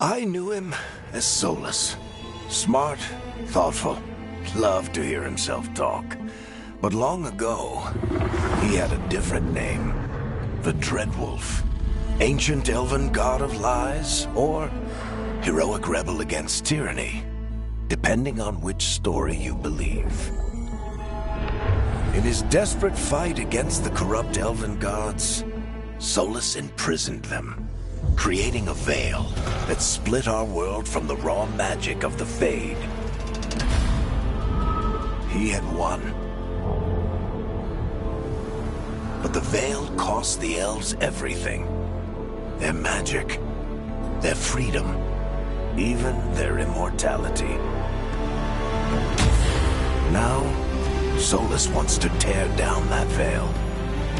I knew him as Solus. Smart, thoughtful, loved to hear himself talk. But long ago, he had a different name. The Dreadwolf. Ancient elven god of lies, or heroic rebel against tyranny, depending on which story you believe. In his desperate fight against the corrupt elven gods, Solus imprisoned them, creating a veil that split our world from the raw magic of the Fade. He had won. But the veil cost the elves everything. Their magic, their freedom, even their immortality. Now, Solus wants to tear down that veil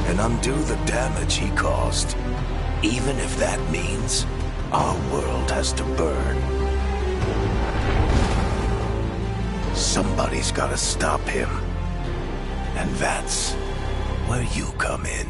and undo the damage he caused, even if that means our world has to burn. Somebody's gotta stop him. And that's where you come in.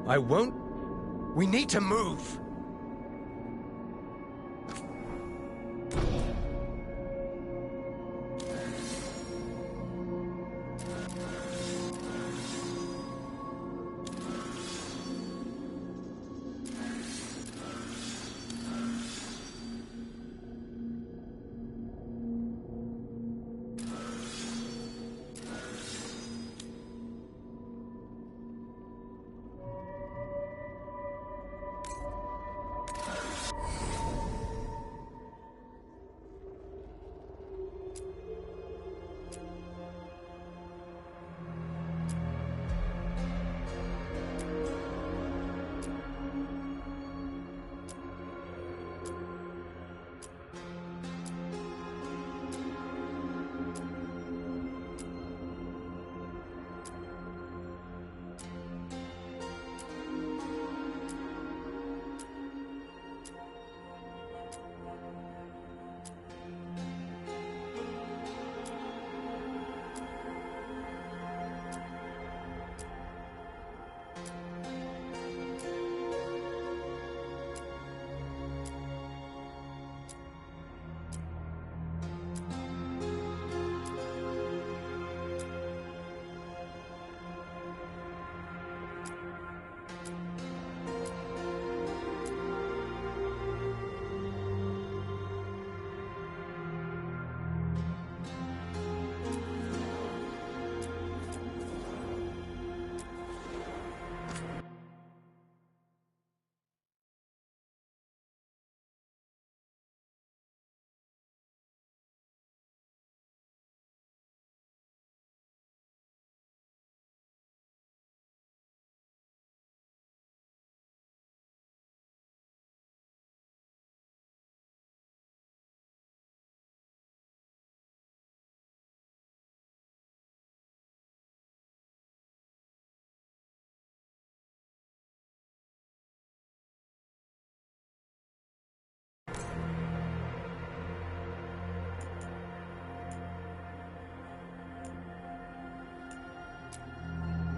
I won't... We need to move!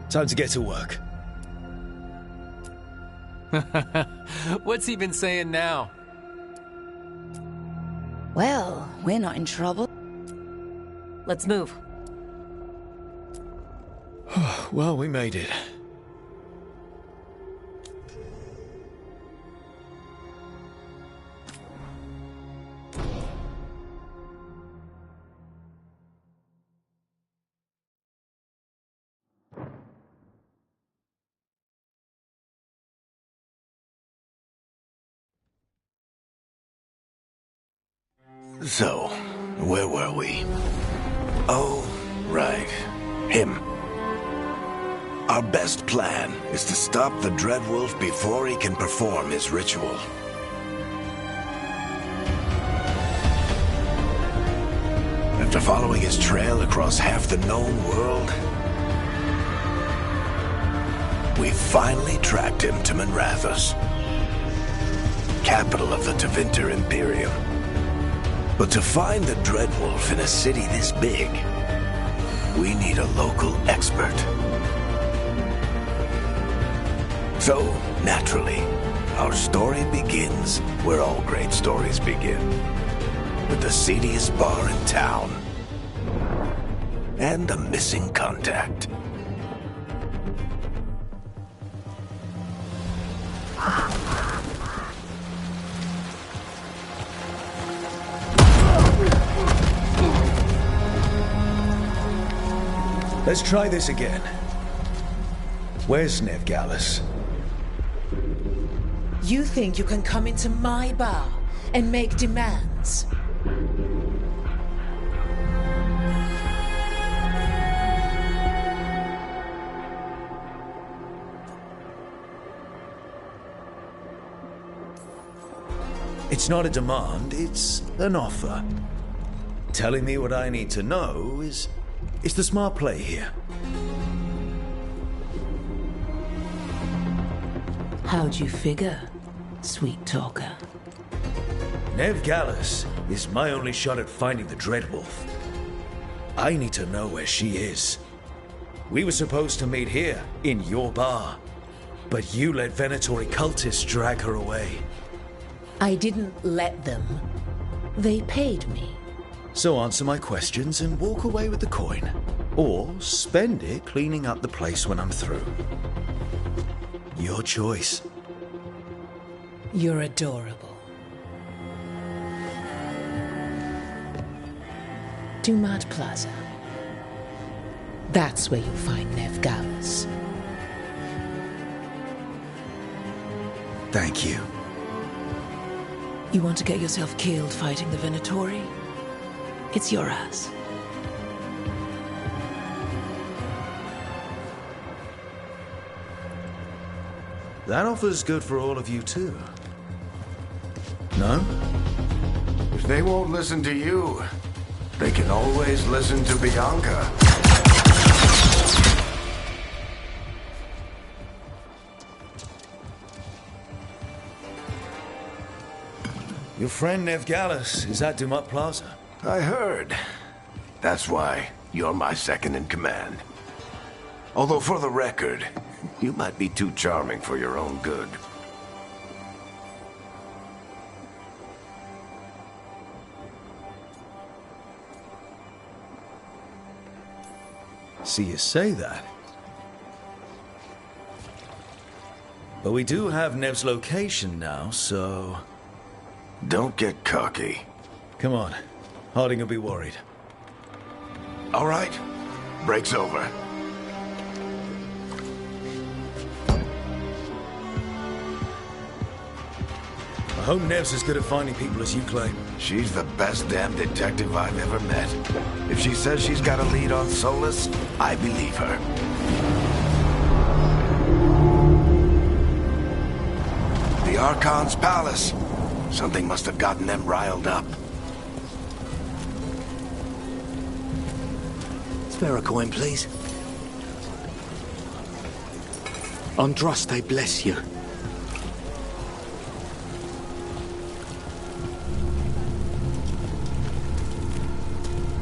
Time to get to work. What's he been saying now? Well, we're not in trouble. Let's move. Well, we made it. So, where were we? Oh, right. Him. Our best plan is to stop the Dreadwolf before he can perform his ritual. After following his trail across half the known world, we finally tracked him to Minrathous, capital of the Tevinter Imperium. But to find the Dreadwolf in a city this big, we need a local expert. So, naturally, our story begins where all great stories begin. With the seediest bar in town. And a missing contact. Let's try this again. Where's Nevgalus? You think you can come into my bar and make demands? It's not a demand, it's an offer. Telling me what I need to know is the smart play here. How'd you figure, sweet talker? Nevgalus is my only shot at finding the Dreadwolf. I need to know where she is. We were supposed to meet here, in your bar. But you let Venatori cultists drag her away. I didn't let them. They paid me. So answer my questions and walk away with the coin. Or spend it cleaning up the place when I'm through. Your choice. You're adorable. Dumat Plaza. That's where you'll find Nevgalus. Thank you. You want to get yourself killed fighting the Venatori? It's your ass. That offer's good for all of you too. No? If they won't listen to you, they can always listen to Bianca. Your friend Nevgalus is at Dumat Plaza. I heard. That's why you're my second in command. Although for the record, you might be too charming for your own good. See you say that. But we do have Nev's location now, so... Don't get cocky. Come on. Harding will be worried. All right. Break's over. I hope Nev's as good at finding people as you claim. She's the best damn detective I've ever met. If she says she's got a lead on Solus, I believe her. The Archon's palace. Something must have gotten them riled up. Spare a coin, please. Andraste bless you.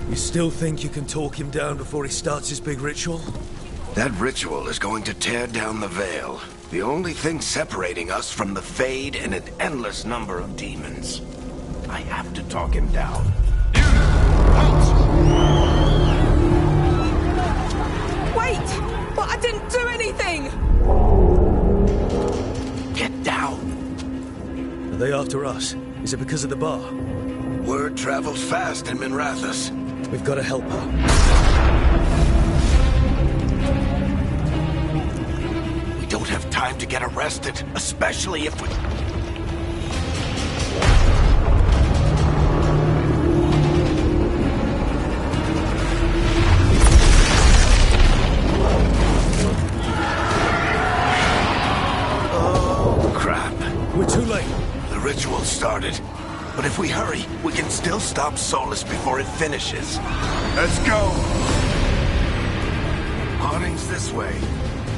You still think you can talk him down before he starts his big ritual? That ritual is going to tear down the Veil. The only thing separating us from the Fade and an endless number of demons. I have to talk him down. Wait! But I didn't do anything! Get down! Are they after us? Is it because of the bar? Word travels fast in Minrathous. We've got to help her. We don't have time to get arrested, especially if we... Oh, crap. We're too late. The ritual started. But if we hurry, we can still stop Solus before it finishes. Let's go! Harding's this way.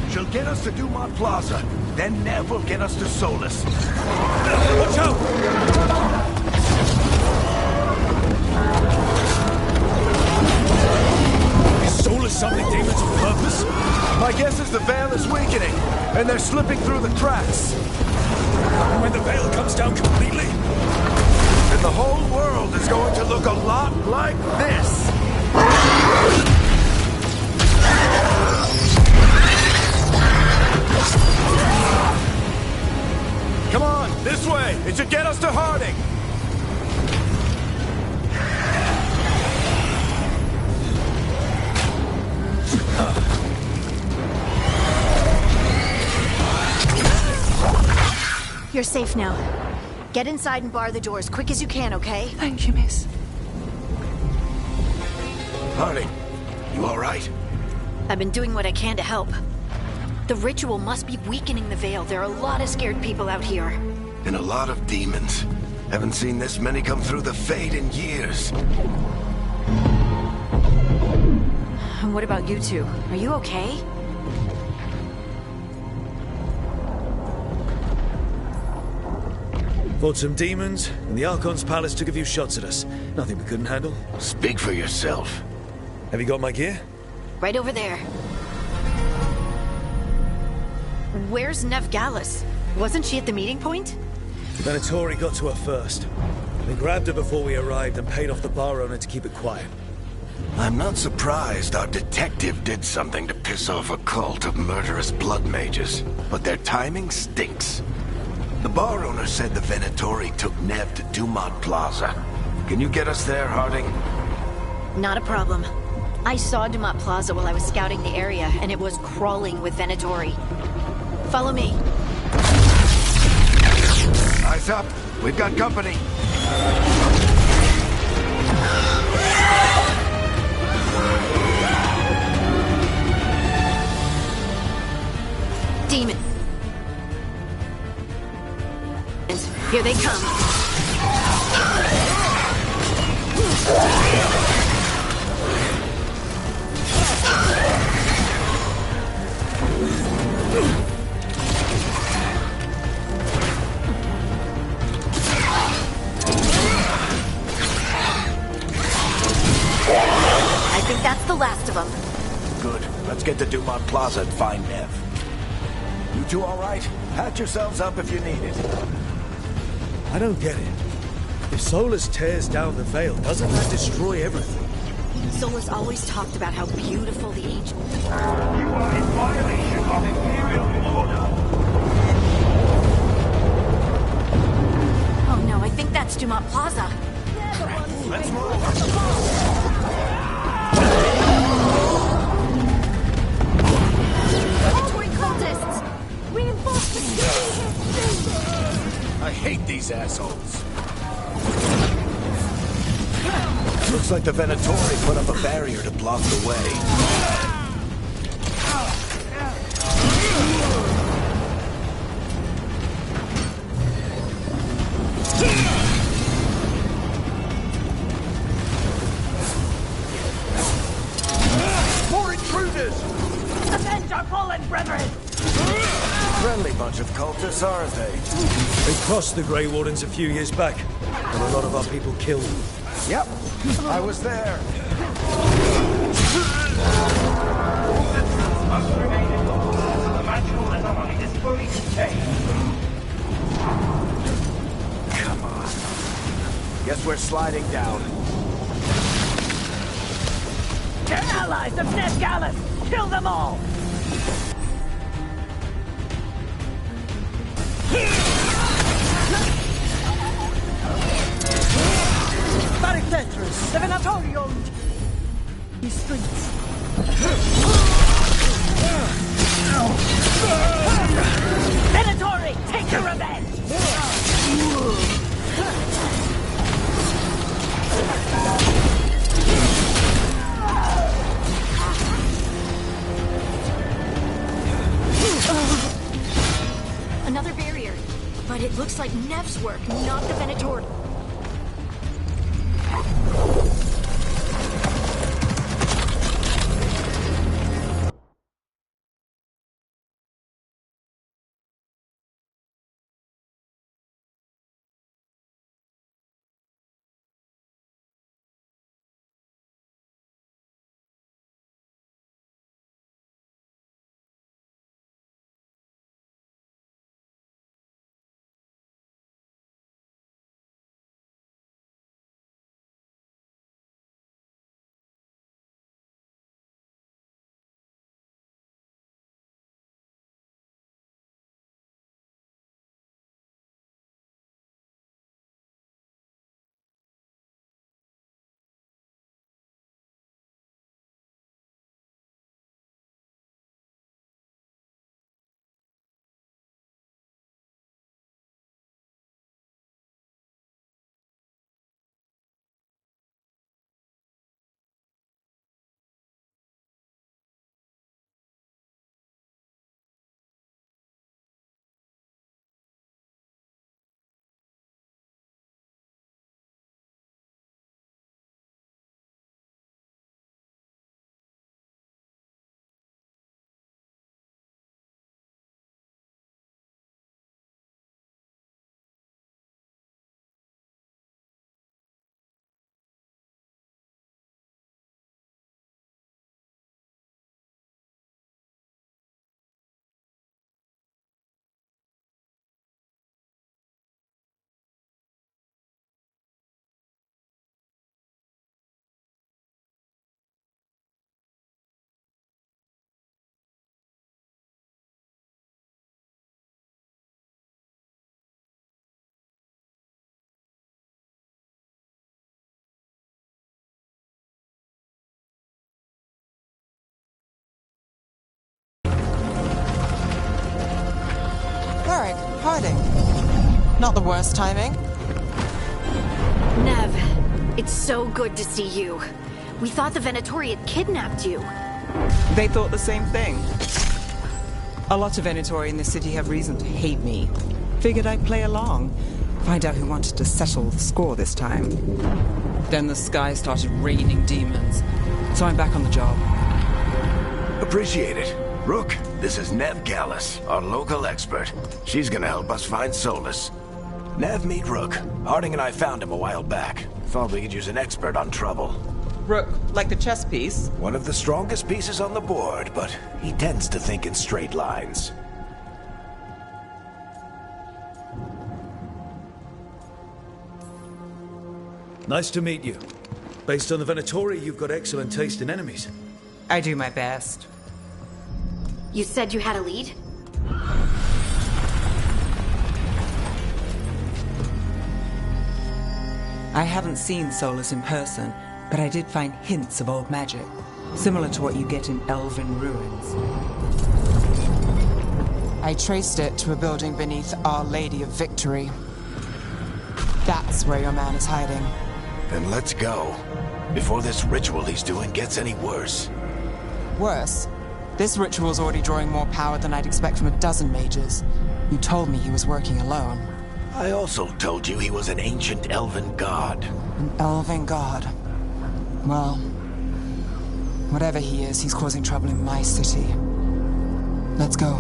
She'll get us to Dumont Plaza. Then Nev will get us to Solus. Watch out! Is Solus summoning demons on purpose? My guess is the Veil is weakening, and they're slipping through the cracks. And when the Veil comes down completely? And the whole world is going to look a lot like this. Come on, this way. It should get us to Harding. You're safe now. Get inside and bar the door as quick as you can, okay? Thank you, miss. Harding, you all right? I've been doing what I can to help. The ritual must be weakening the Veil. There are a lot of scared people out here. And a lot of demons. Haven't seen this many come through the Fade in years. And what about you two? Are you okay? Fought some demons, and the Archon's palace took a few shots at us. Nothing we couldn't handle. Speak for yourself. Have you got my gear? Right over there. Where's Nev Gallus? Wasn't she at the meeting point? The Venatori got to her first. They grabbed her before we arrived and paid off the bar owner to keep it quiet. I'm not surprised our detective did something to piss off a cult of murderous blood mages, but their timing stinks. The bar owner said the Venatori took Nev to Dumont Plaza. Can you get us there, Harding? Not a problem. I saw Dumont Plaza while I was scouting the area, and it was crawling with Venatori. Follow me. Eyes up. We've got company. Demon. Here they come. I think that's the last of them. Good. Let's get to Dumont Plaza and find Nev. You two all right? Pat yourselves up if you need it. I don't get it. If Solus tears down the Veil, doesn't that destroy everything? Solus always talked about how beautiful the ancient... You are in violation of Imperial order. Oh no, I think that's Dumont Plaza. Let's move. Toy cultists! Reinforce the I hate these assholes. Looks like the Venatori put up a barrier to block the way. More intruders! Avenge our fallen brethren! Friendly bunch of cultists, aren't they? They crossed the Grey Wardens a few years back, and a lot of our people killed. Yep, I was there. must remain indoors until the magical anomaly is fully contained. Come on. Guess we're sliding down. They're allies of Ned Gallus! Kill them all! Baricletras, the Venatori owned these streets. Venatori, take your revenge! Another barrier. But it looks like Nev's work, not the Venator. Hiding. Not the worst timing. Nev, it's so good to see you. We thought the Venatori had kidnapped you. They thought the same thing. A lot of Venatori in this city have reason to hate me. Figured I'd play along. Find out who wanted to settle the score this time. Then the sky started raining demons. So I'm back on the job. Appreciate it. Rook, this is Nev Gallus, our local expert. She's gonna help us find Solus. Nev, meet Rook. Harding and I found him a while back. Thought we could use an expert on trouble. Rook, like the chess piece? One of the strongest pieces on the board, but he tends to think in straight lines. Nice to meet you. Based on the Venatori, you've got excellent taste in enemies. I do my best. You said you had a lead? I haven't seen Solus in person, but I did find hints of old magic, similar to what you get in elven ruins. I traced it to a building beneath Our Lady of Victory. That's where your man is hiding. Then let's go, before this ritual he's doing gets any worse. Worse? This ritual's already drawing more power than I'd expect from a dozen mages. You told me he was working alone. I also told you he was an ancient elven god. An elven god? Well, whatever he is, he's causing trouble in my city. Let's go.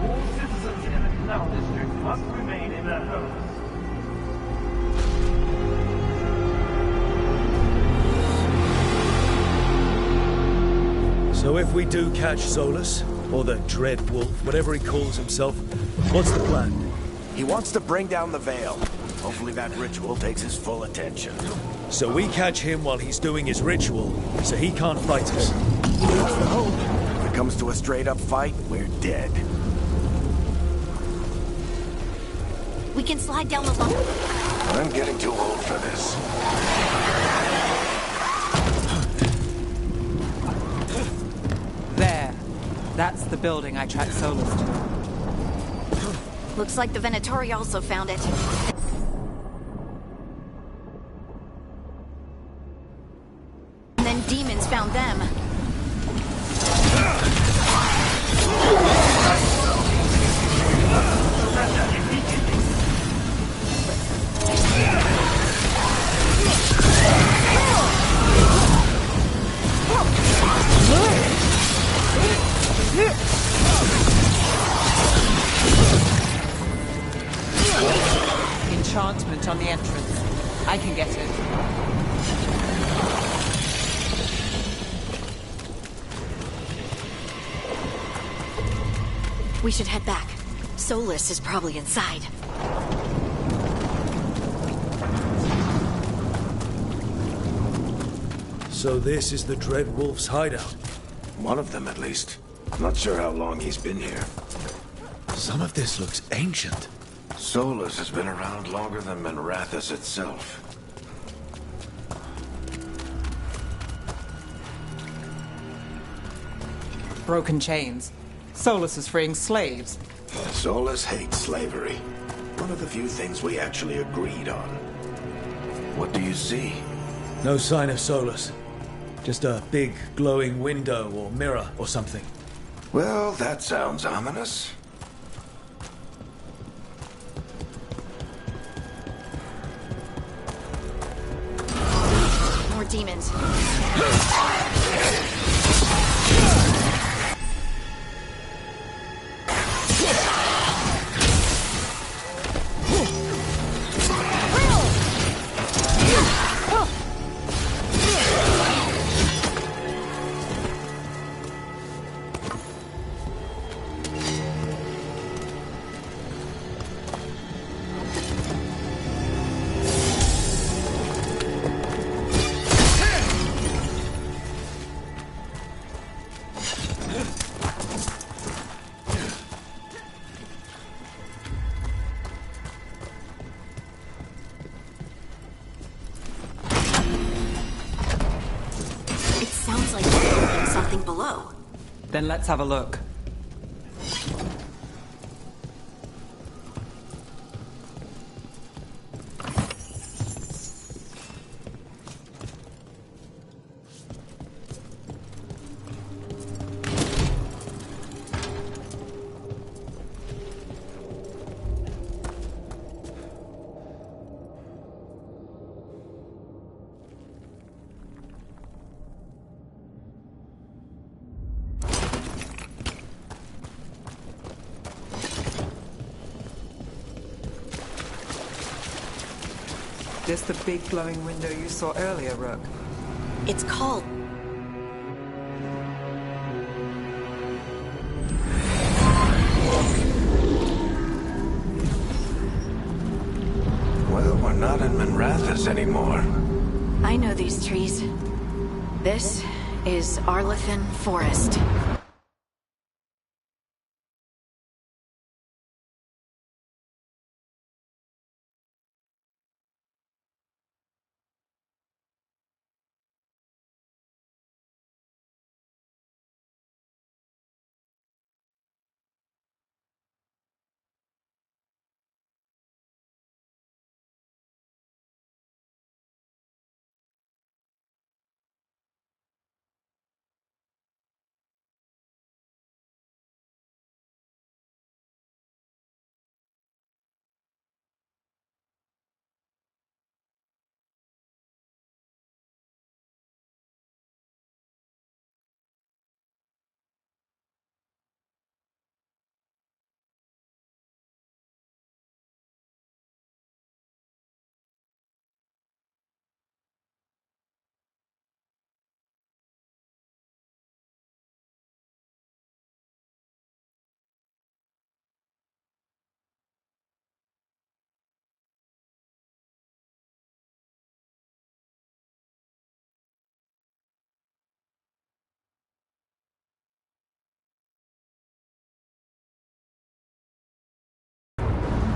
All citizens in the Canal District must remain in their homes. So if we do catch Solus, or the Dread Wolf, whatever he calls himself, what's the plan? He wants to bring down the Veil. Hopefully that ritual takes his full attention. So we catch him while he's doing his ritual, so he can't fight us. That's the hope. If it comes to a straight-up fight, we're dead. We can slide down the line. I'm getting too old for this. There. That's the building I tracked Solus to. Looks like the Venatori also found it. And then demons found them. Enchantment on the entrance. I can get it. We should head back. Solus is probably inside. So this is the Dread Wolf's hideout? One of them, at least. Not sure how long he's been here. Some of this looks ancient. Solus has been around longer than Manrathus itself. Broken chains. Solus is freeing slaves. Solus hates slavery. One of the few things we actually agreed on. What do you see? No sign of Solus. Just a big glowing window or mirror or something. Well, that sounds ominous. More demons. Sounds like we're opening something below. Then let's have a look. This the big glowing window you saw earlier, Rook? It's called... Well, we're not in Manrathus anymore. I know these trees. This is Arlethan Forest.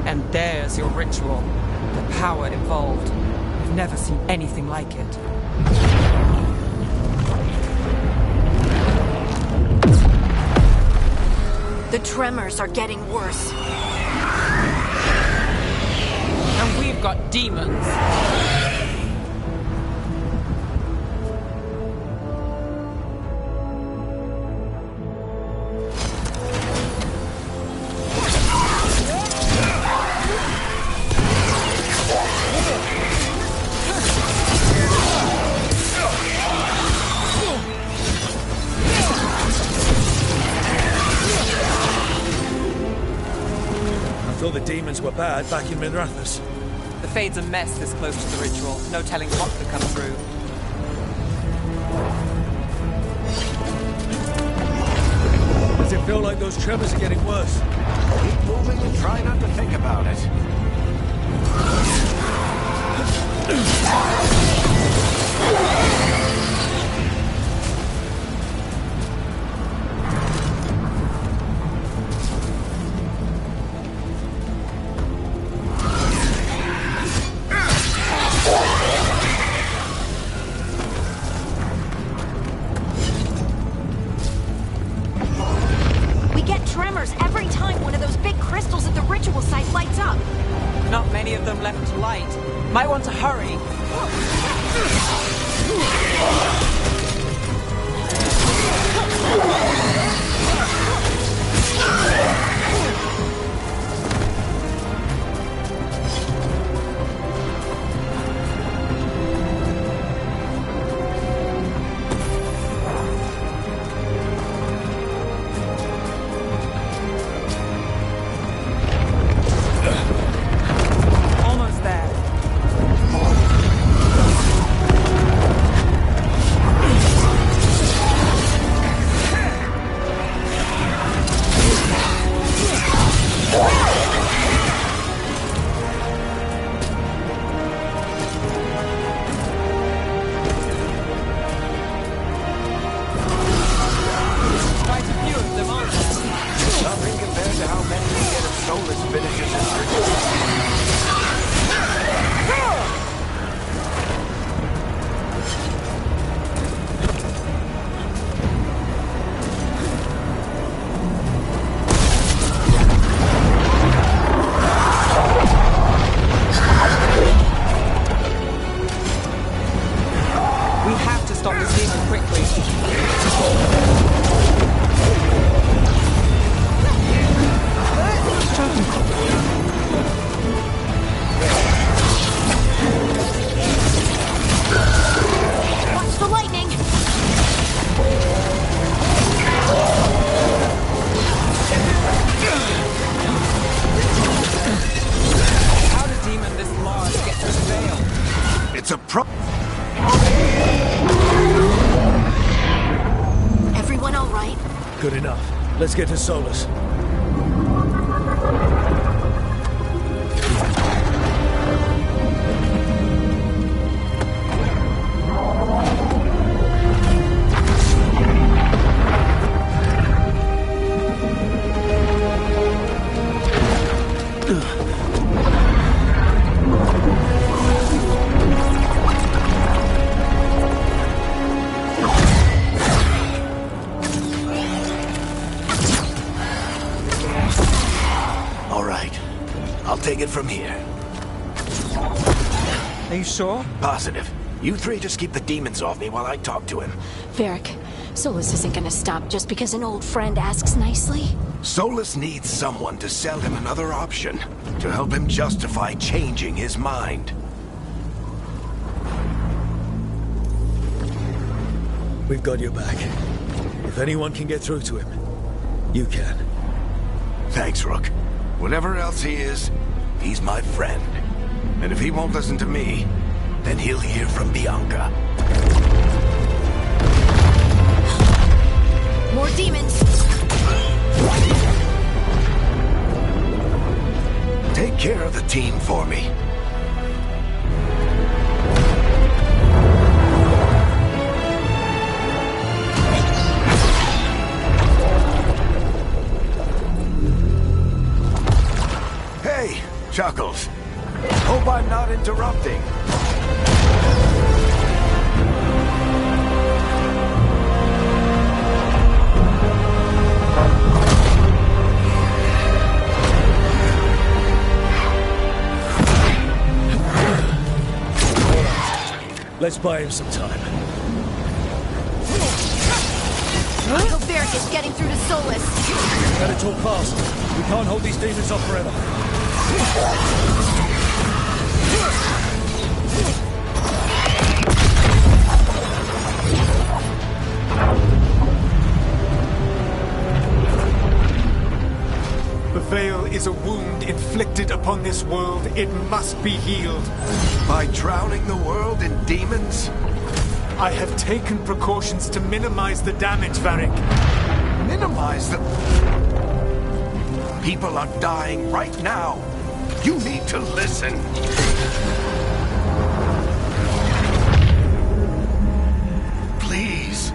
And there's your ritual. The power involved. I've never seen anything like it. The tremors are getting worse. And we've got demons. The demons were bad back in Minrathous. The Fade's a mess this close to the ritual. No telling what could come through. Does it feel like those tremors are getting worse? Keep moving and try not to think about it. Every time one of those big crystals at the ritual site lights up. Not many of them left to light. Might want to hurry. Everyone all right? Good enough. Let's get to Solus. Take it from here. Are you sure? Positive. You three just keep the demons off me while I talk to him. Varric, Solus isn't gonna stop just because an old friend asks nicely. Solus needs someone to sell him another option, to help him justify changing his mind. We've got your back. If anyone can get through to him, you can. Thanks, Rook. Whatever else he is, he's my friend. And if he won't listen to me, then he'll hear from Bianca. More demons! Take care of the team for me. Chuckles. Hope I'm not interrupting. Let's buy him some time. I hope Varric is getting through to Solus. Better talk fast. We can't hold these demons off forever. The Veil is a wound inflicted upon this world. It must be healed. By drowning the world in demons? I have taken precautions to minimize the damage, Varric. Minimize the... People are dying right now. You need to listen. Please.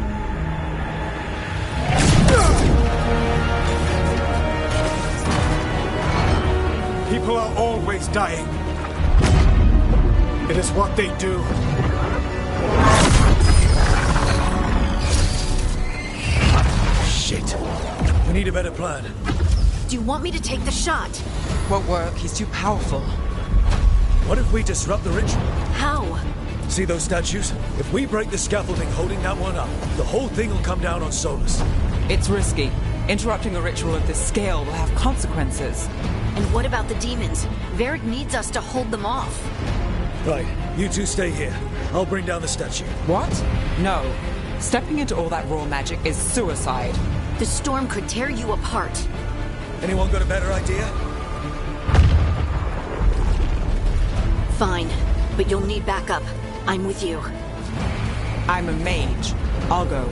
People are always dying. It is what they do. Shit. We need a better plan. Do you want me to take the shot? Won't work. He's too powerful. What if we disrupt the ritual? How? See those statues? If we break the scaffolding holding that one up, the whole thing will come down on Solus. It's risky. Interrupting a ritual of this scale will have consequences. And what about the demons? Varric needs us to hold them off. Right, you two stay here. I'll bring down the statue. What? No. Stepping into all that raw magic is suicide. The storm could tear you apart. Anyone got a better idea? Fine, but you'll need backup. I'm with you. I'm a mage. I'll go.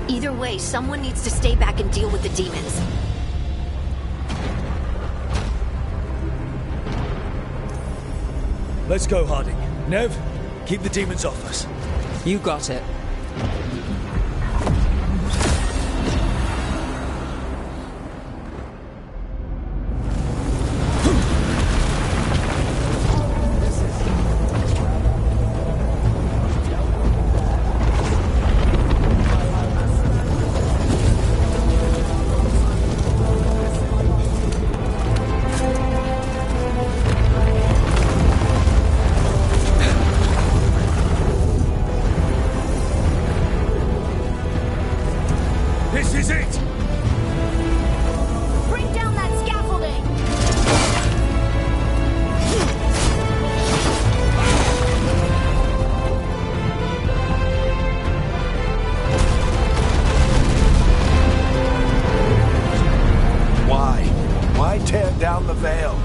Either way, someone needs to stay back and deal with the demons. Let's go, Harding. Nev, keep the demons off us. You got it. Down the Veil,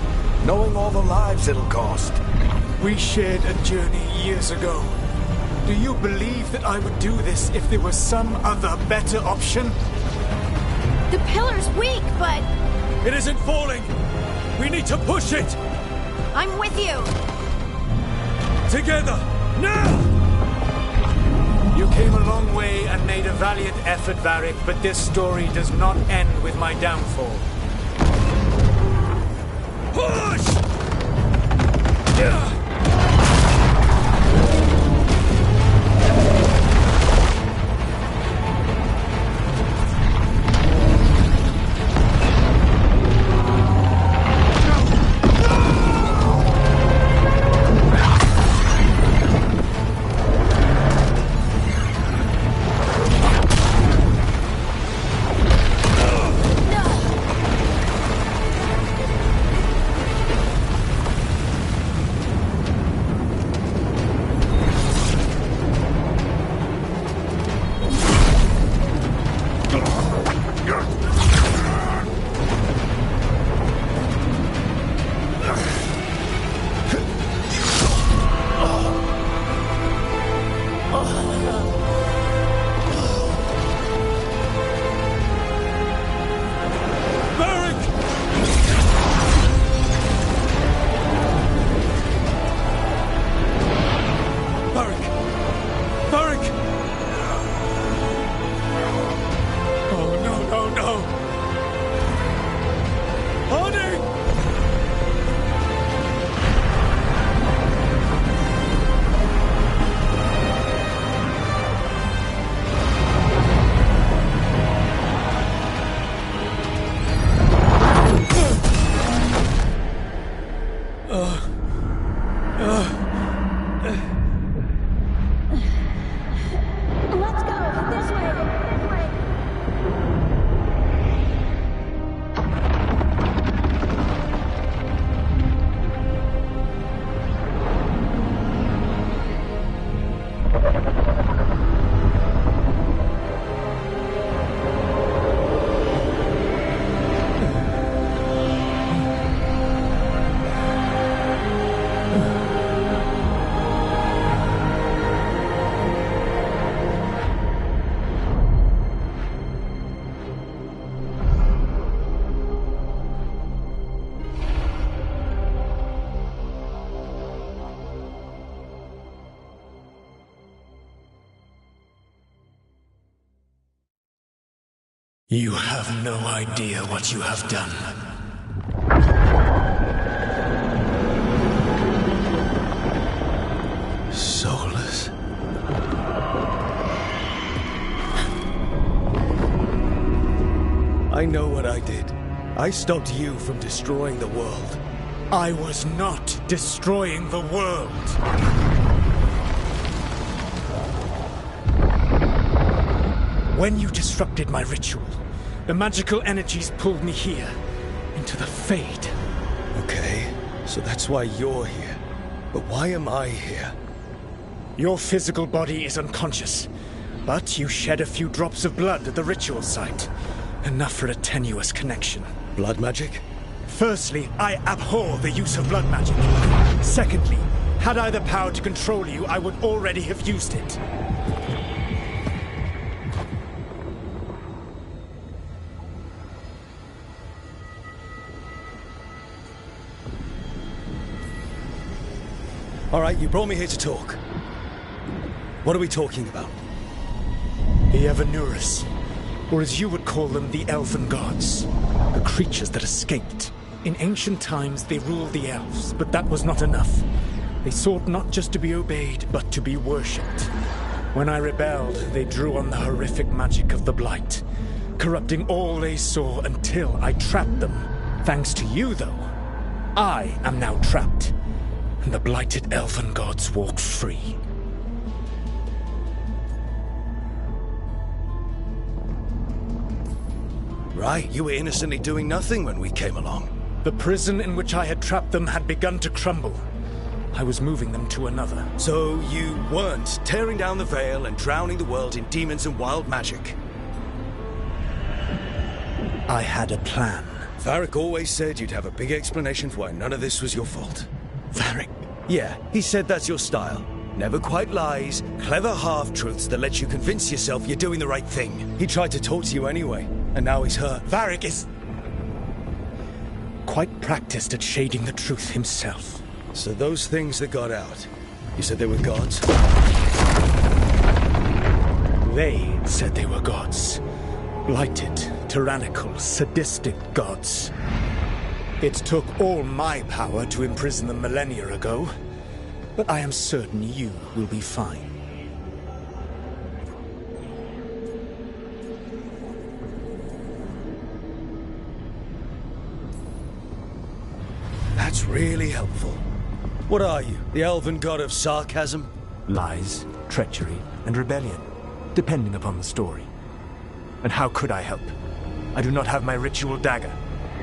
knowing all the lives it'll cost. We shared a journey years ago. Do you believe that I would do this if there was some other better option? The pillar's weak, but... It isn't falling! We need to push it! I'm with you! Together! Now! You came a long way and made a valiant effort, Varric, but this story does not end with my downfall. Push! You have no idea what you have done. Soulless. I know what I did. I stopped you from destroying the world. I was not destroying the world. When you disrupted my ritual, the magical energies pulled me here, into the Fade. Okay, so that's why you're here. But why am I here? Your physical body is unconscious, but you shed a few drops of blood at the ritual site. Enough for a tenuous connection. Blood magic? Firstly, I abhor the use of blood magic. Secondly, had I the power to control you, I would already have used it. All right, you brought me here to talk. What are we talking about? The Evanurus, or as you would call them, the Elven Gods. The creatures that escaped. In ancient times, they ruled the elves, but that was not enough. They sought not just to be obeyed, but to be worshipped. When I rebelled, they drew on the horrific magic of the Blight, corrupting all they saw until I trapped them. Thanks to you, though, I am now trapped, and the blighted Elven Gods walk free. Right, you were innocently doing nothing when we came along. The prison in which I had trapped them had begun to crumble. I was moving them to another. So you weren't tearing down the Veil and drowning the world in demons and wild magic? I had a plan. Varric always said you'd have a big explanation for why none of this was your fault. Varric? Yeah, he said that's your style. Never quite lies, clever half-truths that let you convince yourself you're doing the right thing. He tried to talk to you anyway, and now he's hurt. Varric is quite practiced at shading the truth himself. So those things that got out, you said they were gods? They said they were gods. Blighted, tyrannical, sadistic gods. It took all my power to imprison them millennia ago, but I am certain you will be fine. That's really helpful. What are you, the elven god of sarcasm? Lies, treachery, and rebellion, depending upon the story. And how could I help? I do not have my ritual dagger.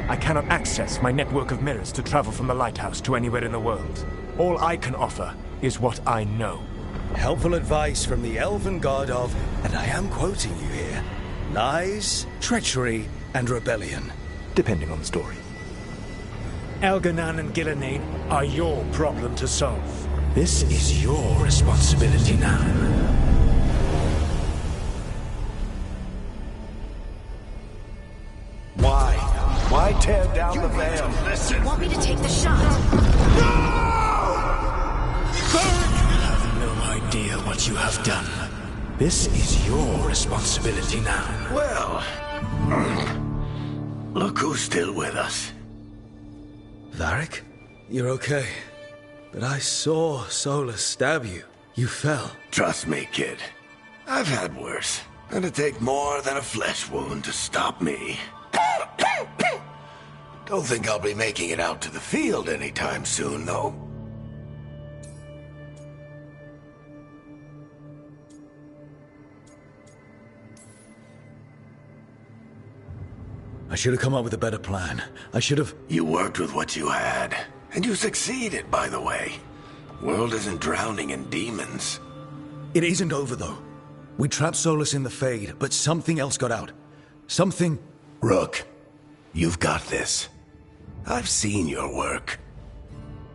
I cannot access my network of mirrors to travel from the lighthouse to anywhere in the world. All I can offer is what I know. Helpful advice from the elven god of, and I am quoting you here, lies, treachery, and rebellion. Depending on the story. Elganan and Gillenane are your problem to solve. This is your responsibility now. Why tear down the Veil? You want me to take the shot? No! You have no idea what you have done. This is your responsibility now. Well, look who's still with us. Varric? You're okay. But I saw Solus stab you. You fell. Trust me, kid. I've had worse. It'd take more than a flesh wound to stop me. Don't think I'll be making it out to the field anytime soon, though. I should have come up with a better plan. I should have... You worked with what you had. And you succeeded, by the way. World isn't drowning in demons. It isn't over, though. We trapped Solus in the Fade, but something else got out. Something... Rook, you've got this. I've seen your work.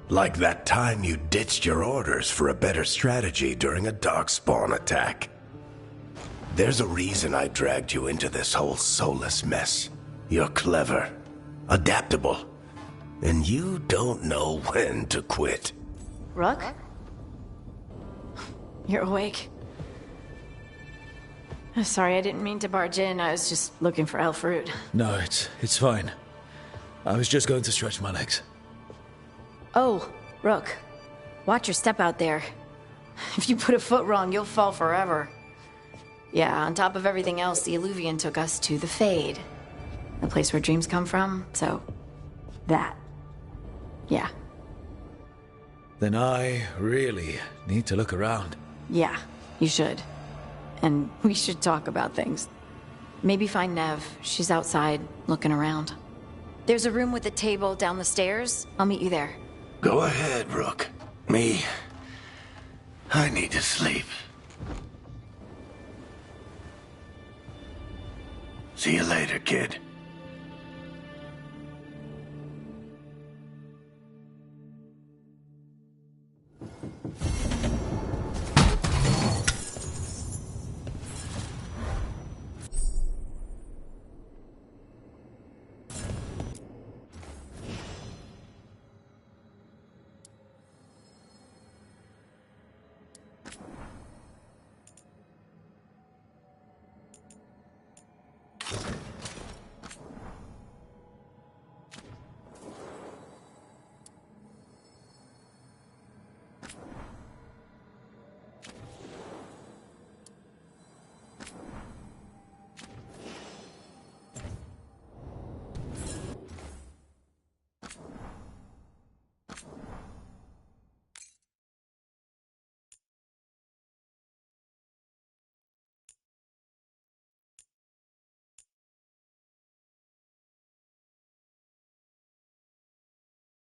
Like that time you ditched your orders for a better strategy during a darkspawn attack. There's a reason I dragged you into this whole Solus mess. You're clever, adaptable, and you don't know when to quit. Rook? You're awake. Sorry, I didn't mean to barge in. I was just looking for elf fruit. No, it's fine. I was just going to stretch my legs. Oh, Rook. Watch your step out there. If you put a foot wrong, you'll fall forever. Yeah, on top of everything else, the Illuvian took us to the Fade. The place where dreams come from, so... that. Yeah. Then I really need to look around. Yeah, you should. And we should talk about things. Maybe find Nev. She's outside, looking around. There's a room with a table down the stairs. I'll meet you there. Go ahead, Rook. Me... I need to sleep. See you later, kid.